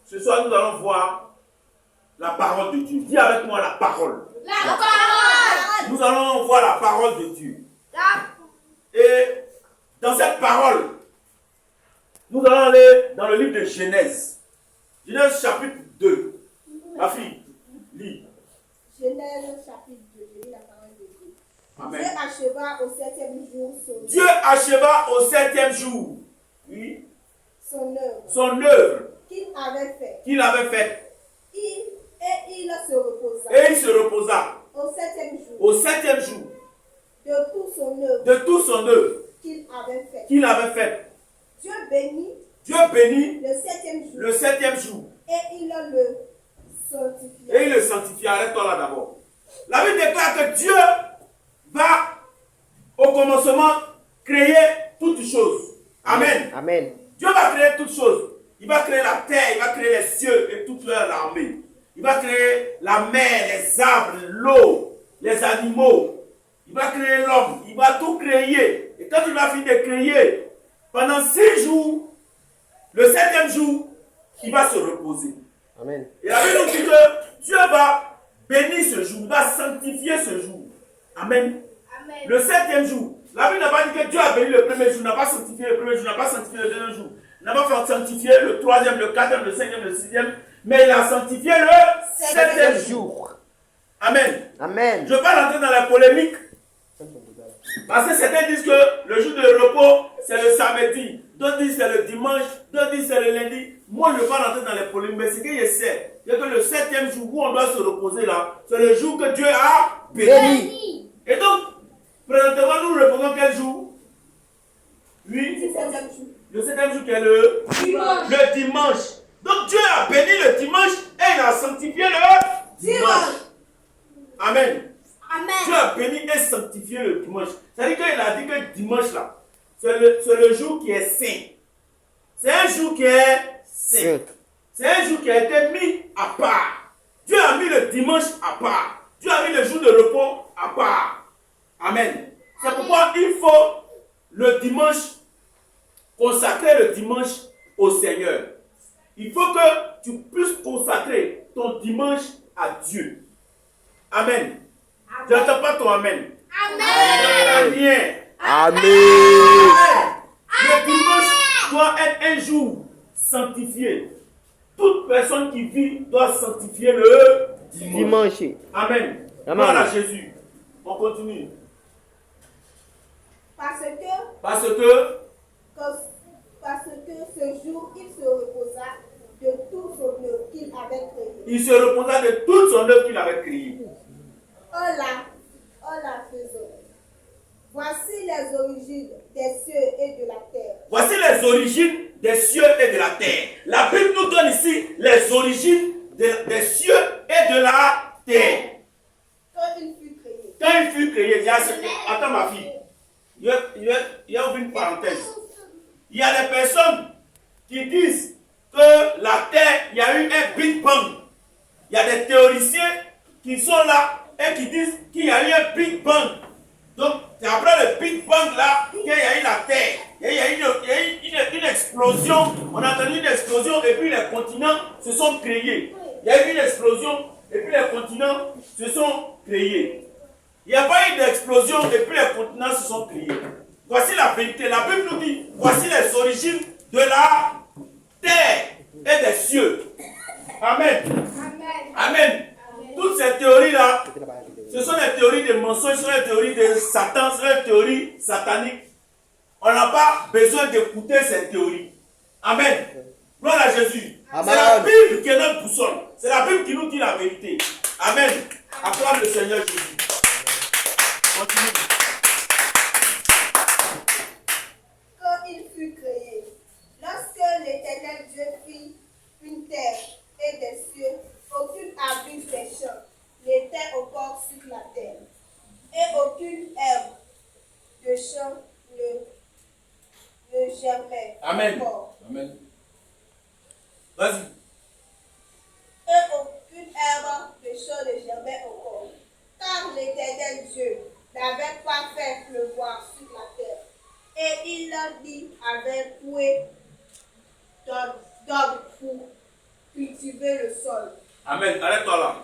Ce soir, nous allons voir la parole de Dieu. Dis avec moi la parole. La parole. Nous allons voir la parole de Dieu. Et dans cette parole, nous allons aller dans le livre de Genèse. Genèse chapitre 2. Ma fille, lis. Genèse chapitre 2, je lis la parole de Dieu. Amen. Dieu acheva au 7e jour Dieu acheva au 7e jour, oui, son œuvre qu'il avait faite. avait faite. Et il se reposa. Et il se reposa Au 7e jour. au 7e jour De toute son œuvre qu'il avait faite. Dieu Dieu bénit bénit le 7e jour. jour. Et il le sanctifia. Et il le sanctifia. Arrête-toi là d'abord. La Bible déclare que Dieu va au commencement créer toutes choses. Amen. Amen. Dieu va créer toutes choses. Il va créer la terre, il va créer les cieux et toute leur armée. Il va créer la mer, les arbres, l'eau, les animaux. Il va créer l'homme. Il va tout créer. Et quand il va finir de créer, pendant 6 jours, le 7e jour, il va se reposer. Amen. Et la Bible nous dit que Dieu va bénir ce jour, il va sanctifier ce jour. Amen. Amen. Le 7e jour. La Bible n'a pas dit que Dieu a béni le premier jour, n'a pas sanctifié le premier jour, n'a pas sanctifié le deuxième jour, n'a pas fait sanctifier le 3e, le 4e, le 5e, le 6e, mais il a sanctifié le 7e jour. Amen. Amen. Je ne vais pas rentrer dans la polémique, parce que certains disent que le jour de repos, c'est le samedi, d'autres disent c'est le dimanche, d'autres disent c'est le lundi. Moi, je ne vais pas rentrer dans les polémiques, mais ce que je sais, c'est que le 7e jour où on doit se reposer là, c'est le jour que Dieu a béni. Et donc, présentement, nous reposons quel jour? Oui, le 7e jour qui est le dimanche. Donc Dieu a béni le dimanche et il a sanctifié le dimanche. Amen. Dieu a béni et sanctifié le dimanche. C'est-à-dire qu'il a dit que le dimanche là, c'est le jour qui est saint. C'est un jour qui est saint. C'est un jour qui a été mis à part. Dieu a mis le dimanche à part. Dieu a mis le jour de repos à part. Amen. C'est pourquoi il faut le dimanche, consacrer le dimanche au Seigneur. Il faut que tu puisses consacrer ton dimanche à Dieu. Amen. Je n'entends pas ton amen. Amen. Rien. Amen. Le dimanche doit être un jour sanctifié. Toute personne qui vit doit sanctifier le dimanche. Amen. Gloire à Jésus. On continue. Parce que ce jour, il se reposa de tout son œuvre qu'il avait créé. Il se reposa de toute son œuvre qu'il avait créée. Oh la faisons. Voici les origines des cieux et de la terre. Voici les origines des cieux et de la terre. La Bible nous donne ici les origines des cieux et de la terre. Quand il fut créé. il y a attends ma fille. Il y a une parenthèse. Il y a des personnes qui disent que la terre, il y a eu un Big Bang. Il y a des théoriciens qui sont là et qui disent qu'il y a eu un Big Bang. Donc, c'est après le Big Bang là qu'il y a eu la terre. Il y a eu une explosion. On a entendu une explosion et puis les continents se sont créés. Il y a eu une explosion et puis les continents se sont créés. Il n'y a pas eu d'explosion et puis les continents se sont créés. Voici la vérité. La Bible nous dit, voici les origines de la terre et des cieux. Amen. Amen. Toutes ces théories-là, ce sont des théories de mensonges, ce sont des théories de Satan, ce sont des théories sataniques. On n'a pas besoin d'écouter ces théories. Amen. Gloire à Jésus. Amen. C'est la Bible qui est notre boussole. C'est la Bible qui nous dit la vérité. Amen. Acclame le Seigneur Jésus. Continue. Quand il fut créé, lorsque l'Éternel Dieu fit une terre et des cieux, aucune arbuste des champs n'était encore sur la terre, et aucune herbe de champ ne germait Amen. encore. Amen. Vas-y. Et aucune herbe de champ ne germait encore, car l'Éternel Dieu n'avait pas fait pleuvoir sur la terre, et il n'y avait point d'homme pour cultiver le sol. Amen. Arrête-toi là.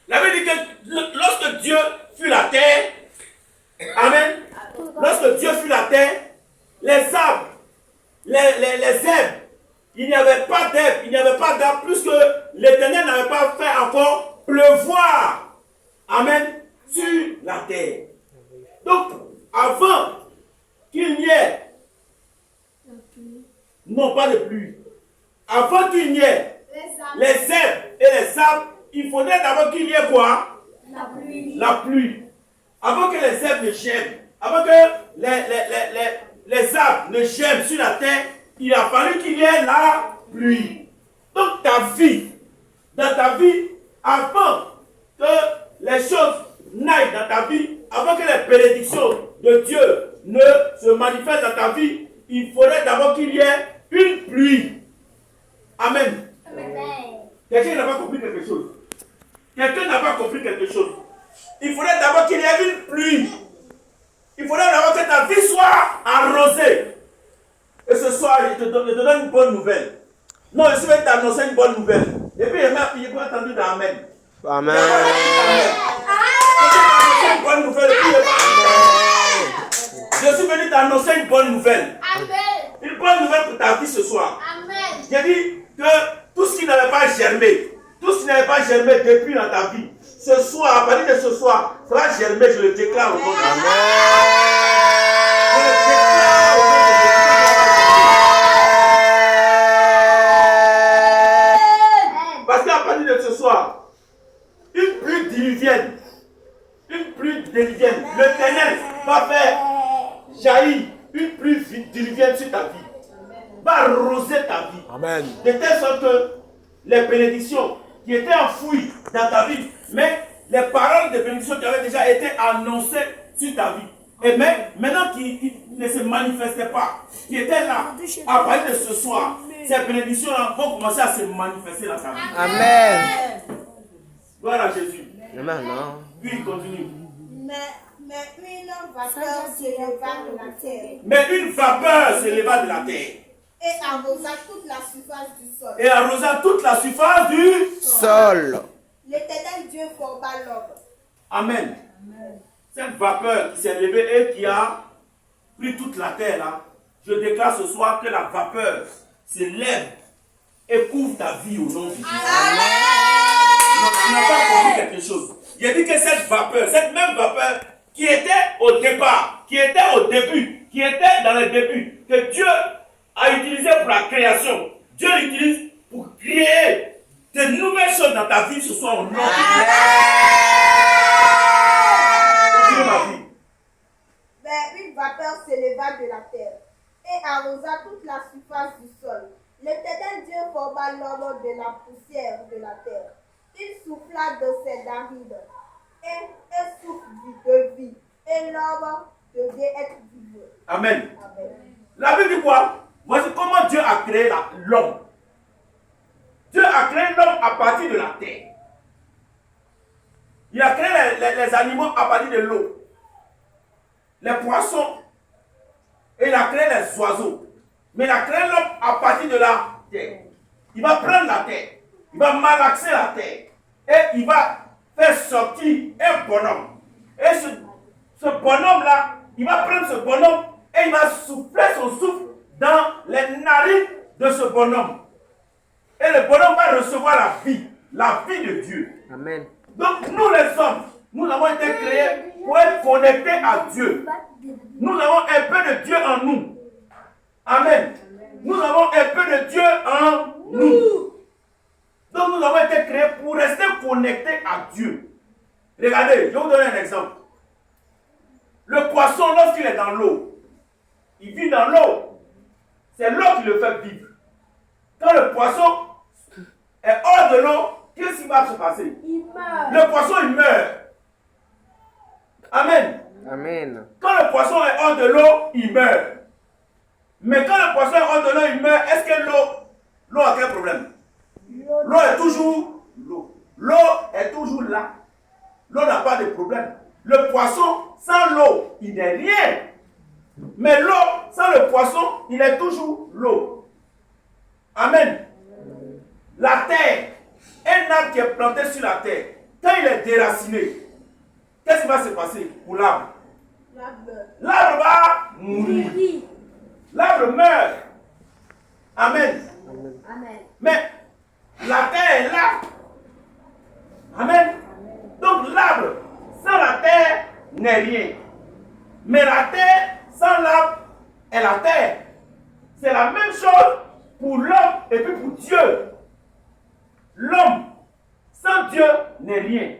La Bible dit que lorsque Dieu fut la terre, amen, lorsque Dieu fut la terre, les arbres, les herbes, il n'y avait pas d'herbe, il n'y avait pas d'arbre, puisque l'Éternel n'avait pas fait encore pleuvoir, amen, sur la terre. Donc, avant qu'il n'y ait, non pas de pluie, avant qu'il n'y ait les herbes et les arbres, il faudrait d'abord qu'il y ait quoi? La pluie. Avant que les herbes ne germent, avant que les arbres ne germent sur la terre, il a fallu qu'il y ait la pluie. Donc ta vie, dans ta vie, avant que les choses n'aillent dans ta vie, avant que les bénédictions de Dieu ne se manifestent dans ta vie, il faudrait d'abord qu'il y ait une pluie. Amen. Quelqu'un n'a pas compris quelque chose. Quelqu'un n'a pas compris quelque chose. Il faudrait d'abord qu'il y ait une pluie. Il faudrait d'abord que ta vie soit arrosée. Et ce soir, je te donne une bonne nouvelle. Non, je vais t'annoncer une bonne nouvelle. Et puis, il faut attendre d'Amen. Amen. Une bonne nouvelle. Je suis venu t'annoncer une bonne nouvelle. Une bonne nouvelle pour ta vie ce soir. J'ai dit que tout ce qui n'avait pas germé, tout ce qui n'avait pas germé depuis dans ta vie, ce soir, à partir de ce soir, ça va germer, je le déclare au nom de Jésus. Je le déclare au nom de Jésus. Parce qu'à partir de ce soir, une pluie diluvienne, l'Éternel va faire jaillir une pluie diluvienne sur ta vie, va arroser ta vie. Amen. De telle sorte que les bénédictions qui étaient enfouies dans ta vie, mais les paroles de bénédiction qui avaient déjà été annoncées sur ta vie, et mais maintenant qui ne se manifestaient pas, qui étaient là, à partir de ce soir, ces bénédictions-là vont commencer à se manifester dans ta vie. Amen. Gloire à Jésus. Amen. Puis il continue. Mais une vapeur s'éleva de la terre Mais une vapeur s'éleva de la terre et arrosa toute la surface du sol. et arrosa toute la surface du Sol. L'Éternel Dieu forma l'homme. Amen. Cette vapeur qui s'est levée et qui a pris toute la terre là, je déclare ce soir que la vapeur s'élève et couvre ta vie au nom de Jésus. Non, tu n'as pas compris quelque chose. J'ai dit que cette vapeur, cette même vapeur qui était au départ, qui était au début, qui était dans le début, que Dieu a utilisé pour la création, Dieu l'utilise pour créer de nouvelles choses dans ta vie ce soir au nom de Jésus. Continue ma vie. Mais une vapeur s'éleva de la terre et arrosa toute la surface du sol. L'Éternel Dieu forma l'homme de la poussière de la terre. Il souffla de ses narines et un souffle de vie. Et l'homme devait être vivant. Amen. Amen. La Bible dit quoi? Voici comment Dieu a créé l'homme. Dieu a créé l'homme à partir de la terre. Il a créé les animaux à partir de l'eau. Les poissons. Et il a créé les oiseaux. Mais il a créé l'homme à partir de la terre. Il va prendre la terre. Il va malaxer la terre. Et il va faire sortir un bonhomme. Et ce bonhomme-là, il va prendre ce bonhomme et il va souffler son souffle dans les narines de ce bonhomme. Et le bonhomme va recevoir la vie de Dieu. Amen. Donc nous les hommes, nous avons été créés pour être connectés à Dieu. Nous avons un peu de Dieu en nous. Amen. Nous avons un peu de Dieu en nous. Donc nous avons été créés pour rester connectés à Dieu. Regardez, je vais vous donner un exemple. Le poisson, lorsqu'il est dans l'eau, il vit dans l'eau. C'est l'eau qui le fait vivre. Quand le poisson est hors de l'eau, qu'est-ce qui va se passer? Il meurt. Le poisson, il meurt. Amen. Amen. Quand le poisson est hors de l'eau, il meurt. Mais quand le poisson est hors de l'eau, il meurt. Est-ce que l'eau a quel problème? L'eau est toujours l'eau. L'eau est toujours là. L'eau n'a pas de problème. Le poisson, sans l'eau, il n'est rien. Mais l'eau, sans le poisson, il est toujours l'eau. Amen. La terre, un arbre qui est planté sur la terre, quand il est déraciné, qu'est-ce qui va se passer pour l'arbre? L'arbre va mourir. L'arbre meurt. Amen. Amen. Mais la terre est là. Amen. Donc l'arbre sans la terre n'est rien. Mais la terre sans l'arbre est la terre. C'est la même chose pour l'homme et puis pour Dieu. L'homme sans Dieu n'est rien.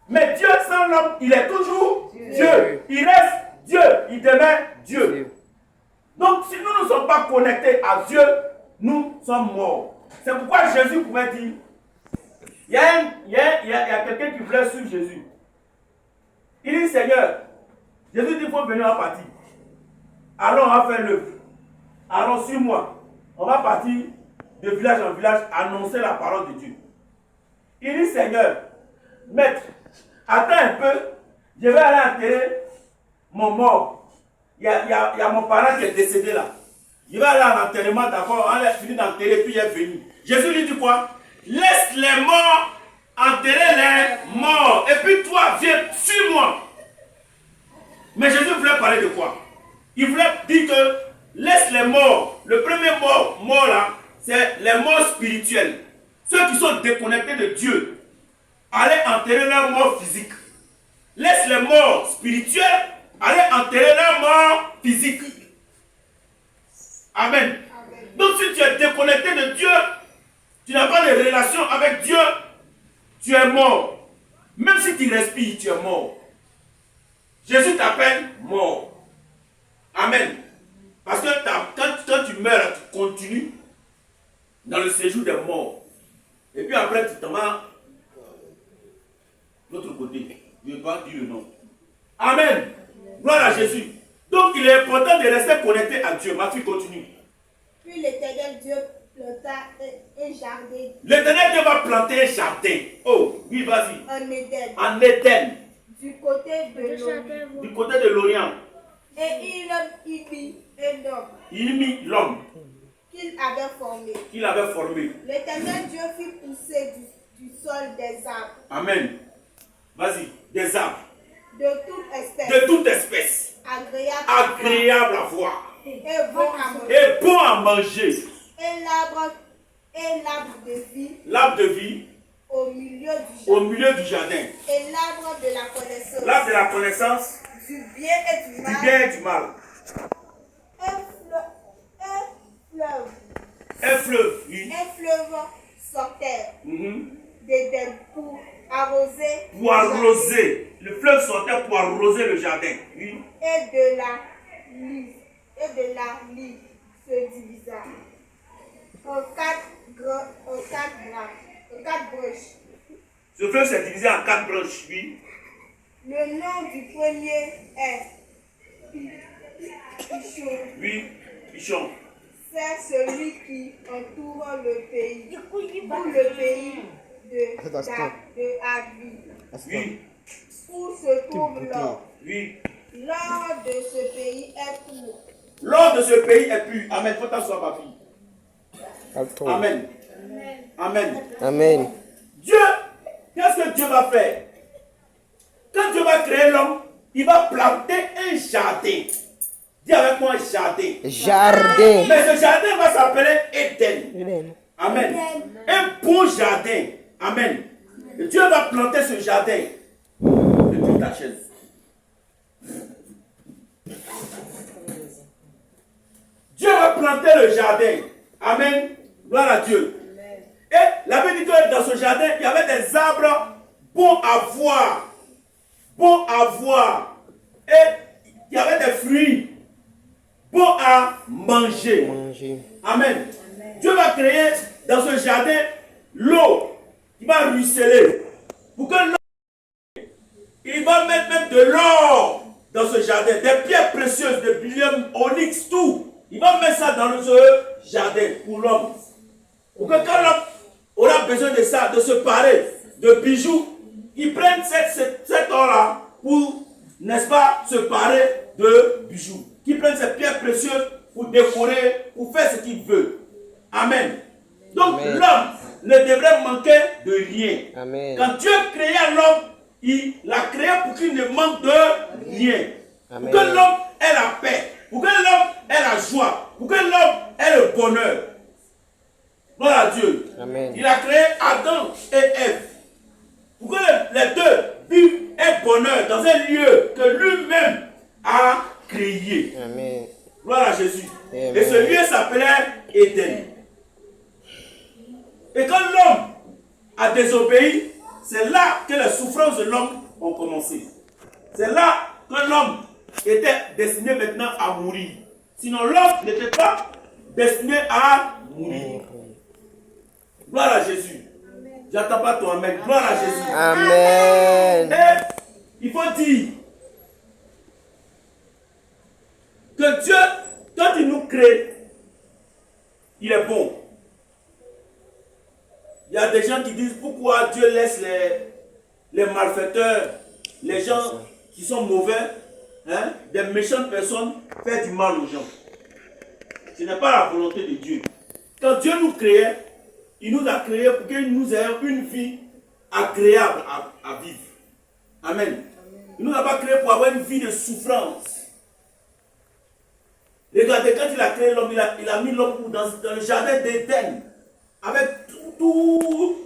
Mais Dieu sans l'homme, il est toujours Dieu. Il reste Dieu. Il demeure Dieu. Donc si nous ne sommes pas connectés à Dieu, nous sommes morts. C'est pourquoi Jésus pouvait dire, il y a quelqu'un qui voulait suivre Jésus. Il dit, Seigneur, Jésus dit, il faut venir en partie. Allons, on va faire l'œuvre. Allons, suis-moi. On va partir de village en village annoncer la parole de Dieu. Il dit, Seigneur, maître, attends un peu, je vais aller enterrer mon mort. Il y a mon parent qui est décédé là. Je vais aller à l'enterrement d'abord, on a fini d'enterrer, puis il est venu. Jésus lui dit quoi? Laisse les morts enterrer les morts. Et puis toi, viens, suis-moi. Mais Jésus voulait parler de quoi? Il voulait dire que laisse les morts. Le premier mort là, c'est les morts spirituels. Ceux qui sont déconnectés de Dieu. Allez enterrer leur mort physique. Laisse les morts spirituels aller enterrer leur mort physique. Amen. Donc si tu es déconnecté de Dieu, tu n'as pas de relation avec Dieu, tu es mort. Même si tu respires, tu es mort. Jésus t'appelle mort. Amen. Parce que quand tu meurs, tu continues dans le séjour des morts. Et puis après, tu t'en vas de l'autre côté. Je ne vais pas dire le nom. Amen. Gloire à Jésus. Donc il est important de rester connecté à Dieu. Ma fille continue. Puis l'Éternel Dieu planta un jardin. L'Éternel Dieu va planter un jardin. Oh, oui, vas-y. En Éden. En Éden. Du côté de l'Orient. Du côté de l'Orient. Et il mit un homme. Il mit l'homme Qu'il avait formé. qu'il avait formé. L'Éternel Dieu fit pousser du sol des arbres. Amen. Vas-y. Des arbres. De toute espèce. De toute espèce. Agréable à voir. Et bon à manger. Et bon à manger. Et l'arbre de vie. L'arbre de vie Au milieu du au jardin. milieu du jardin. Et l'arbre de la connaissance. L'arbre de la connaissance Du bien et du du mal. bien et du mal. Un fleuve, oui. Un fleuve sortait Mhm. d'Éden pour arroser. Pour arroser. Le fleuve sortait pour arroser le jardin. Oui. Et de la ligne se divisa en quatre branches. Ce fleuve s'est divisé en 4 branches. Oui. Le nom du premier est Pichon. Oui. Pichon. C'est celui qui entoure le pays. Ou le pays de Havi. Oui. Où se trouve l'or. Oui. L'or de ce pays est pur. L'or de ce pays est pur. Amen. Faut t'asseoir, ma fille. Amen. Amen. Amen. Dieu, qu'est-ce que Dieu va faire? Quand Dieu va créer l'homme, il va planter un jardin. Dis avec moi jardin. Jardin. Mais ce jardin va s'appeler Éden. Amen. Un bon jardin. Amen. Et Dieu va planter ce jardin. Depuis ta chaise. Dieu va planter le jardin. Amen. Gloire à Dieu. Et la Bible dit que dans ce jardin, il y avait des arbres bons à voir. Bons à voir. Et il y avait des fruits bons à manger. Amen. Dieu va créer dans ce jardin l'eau qui va ruisseler. Pour que l'eau, il va mettre même de l'or dans ce jardin. Des pierres précieuses, des brillium, onyx, tout. Il va mettre ça dans ce jardin pour l'homme. Pour que quand l'homme aura besoin de ça, de se parer de bijoux, il prenne cet or-là pour, n'est-ce pas, se parer de bijoux. Qu'il prenne ces pierres précieuses pour décorer, pour faire ce qu'il veut. Amen. Donc l'homme, ne devrait manquer de rien. Amen. Quand Dieu créa l'homme, il l'a créé pour qu'il ne manque de rien. Amen. Pour que l'homme ait la paix, pour que l'homme ait la joie, pour que l'homme ait le bonheur. Gloire à Dieu. Amen. Il a créé Adam et Ève. Pour que les deux vivent un bonheur dans un lieu que lui-même a créé. Amen. Gloire à Jésus. Amen. Et ce lieu s'appelait Éden. Et quand l'homme a désobéi, c'est là que les souffrances de l'homme ont commencé. C'est là que l'homme était destiné maintenant à mourir. Sinon l'homme n'était pas destiné à mourir. Gloire à Jésus. J'attends pas ton amen. Gloire à Jésus. Amen. Et il faut dire que Dieu, quand il nous crée, il est bon. Il y a des gens qui disent pourquoi Dieu laisse les malfaiteurs, les gens qui sont mauvais, hein, des méchantes personnes faire du mal aux gens. Ce n'est pas la volonté de Dieu. Quand Dieu nous créait, il nous a créés pour que nous ayons une vie agréable à vivre. Amen. Il ne nous a pas créés pour avoir une vie de souffrance. Regardez, quand il a créé l'homme, il a mis l'homme dans le jardin d'Éden avec tout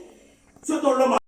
ce dont l'homme a